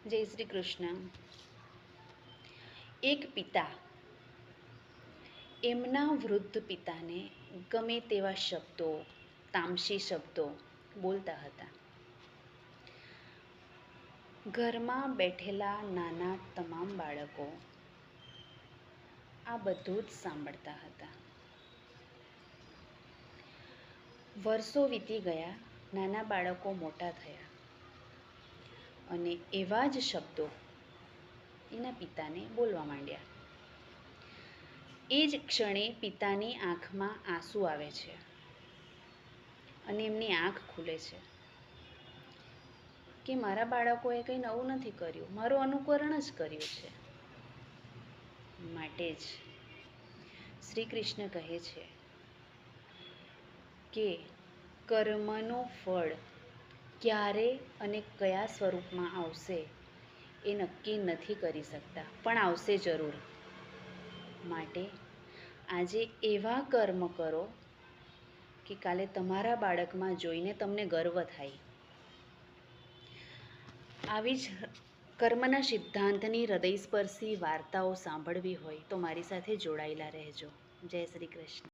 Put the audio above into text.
જય શ્રી કૃષ્ણ. એક પિતા એમના વૃદ્ધ પિતાને ગમે તેવા શબ્દો, તામસી શબ્દો બોલતા હતા. ઘરમાં બેઠેલા નાના તમામ બાળકો આ બધું જ સાંભળતા હતા. વર્ષો વીતી ગયા, નાના બાળકો મોટા થયા અને એવા જ શબ્દો એના પિતાને બોલવા માંડ્યા. એ જ ક્ષણે પિતાની આંખમાં આંસુ આવે છે અને એમની આંખ ખુલે છે કે મારા બાળકોએ કંઈ નવું નથી કર્યું, મારું અનુકરણ જ કર્યું છે. માટે જ શ્રી કૃષ્ણ કહે છે કે કર્મનું ફળ ક્યારે અને કયા સ્વરૂપમાં આવશે એ નક્કી નથી કરી શકતા, પણ આવશે જરૂર. માટે આજે એવા કર્મ કરો કે કાલે તમારા બાળકમાં જોઈને તમને ગર્વ થાય. આવી જ કર્મના સિદ્ધાંતની હૃદયસ્પર્શી વાર્તાઓ સાંભળવી હોય તો મારી સાથે જોડાયેલા રહેજો. જય શ્રી કૃષ્ણ.